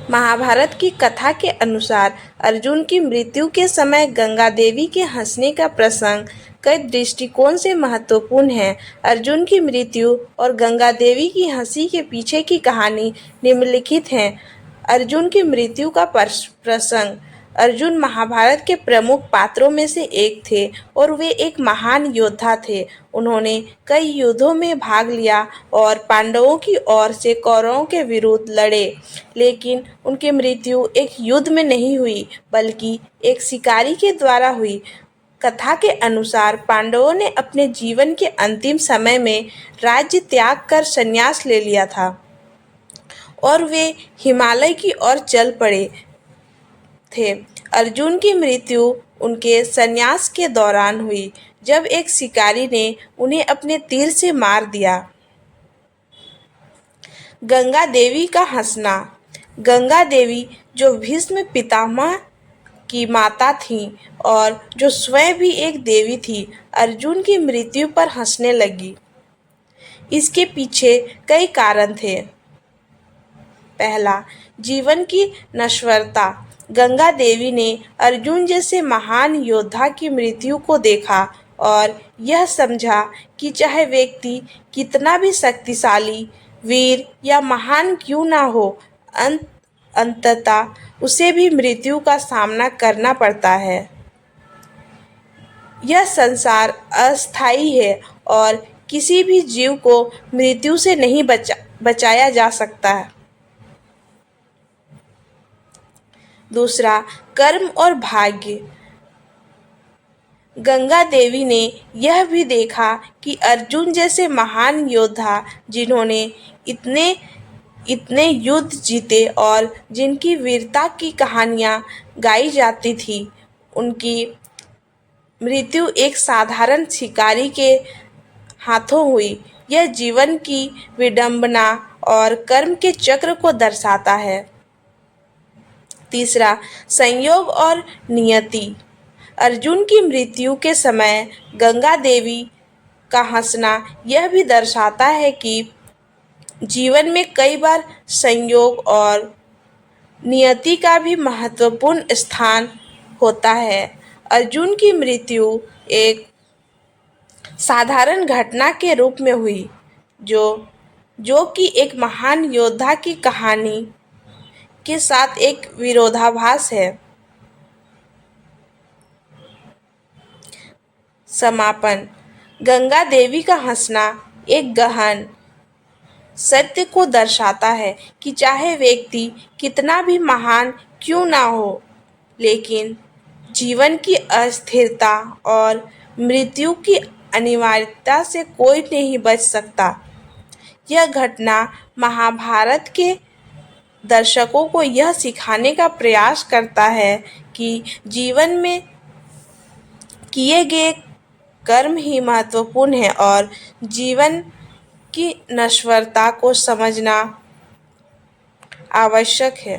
महाभारत की कथा के अनुसार अर्जुन की मृत्यु के समय गंगा देवी के हंसने का प्रसंग कई दृष्टिकोण से महत्वपूर्ण है। अर्जुन की मृत्यु और गंगा देवी की हंसी के पीछे की कहानी निम्नलिखित है। अर्जुन की मृत्यु का प्रसंग। अर्जुन महाभारत के प्रमुख पात्रों में से एक थे और वे एक महान योद्धा थे। उन्होंने कई युद्धों में भाग लिया और पांडवों की ओर से कौरवों के विरुद्ध लड़े, लेकिन उनकी मृत्यु एक युद्ध में नहीं हुई बल्कि एक शिकारी के द्वारा हुई। कथा के अनुसार पांडवों ने अपने जीवन के अंतिम समय में राज्य त्याग कर संन्यास ले लिया था और वे हिमालय की ओर चल पड़े थे। अर्जुन की मृत्यु उनके संन्यास के दौरान हुई, जब एक शिकारी ने उन्हें अपने तीर से मार दिया। गंगा देवी का हंसना। गंगा देवी, जो भीष्म पितामह की माता थीं और जो स्वयं भी एक देवी थी, अर्जुन की मृत्यु पर हंसने लगी। इसके पीछे कई कारण थे। पहला, जीवन की नश्वरता। गंगा देवी ने अर्जुन जैसे महान योद्धा की मृत्यु को देखा और यह समझा कि चाहे व्यक्ति कितना भी शक्तिशाली, वीर या महान क्यों ना हो, अंततः उसे भी मृत्यु का सामना करना पड़ता है। यह संसार अस्थायी है और किसी भी जीव को मृत्यु से नहीं बचाया जा सकता है। दूसरा, कर्म और भाग्य। गंगा देवी ने यह भी देखा कि अर्जुन जैसे महान योद्धा, जिन्होंने इतने युद्ध जीते और जिनकी वीरता की कहानियां गाई जाती थी, उनकी मृत्यु एक साधारण शिकारी के हाथों हुई। यह जीवन की विडंबना और कर्म के चक्र को दर्शाता है। तीसरा, संयोग और नियति। अर्जुन की मृत्यु के समय गंगा देवी का हंसना यह भी दर्शाता है कि जीवन में कई बार संयोग और नियति का भी महत्वपूर्ण स्थान होता है। अर्जुन की मृत्यु एक साधारण घटना के रूप में हुई, जो कि एक महान योद्धा की कहानी के साथ एक विरोधाभास है। समापन। गंगा देवी का हंसना एक गहन सत्य को दर्शाता है कि चाहे व्यक्ति कितना भी महान क्यों ना हो, लेकिन जीवन की अस्थिरता और मृत्यु की अनिवार्यता से कोई नहीं बच सकता। यह घटना महाभारत के दर्शकों को यह सिखाने का प्रयास करता है कि जीवन में किए गए कर्म ही महत्वपूर्ण है और जीवन की नश्वरता को समझना आवश्यक है।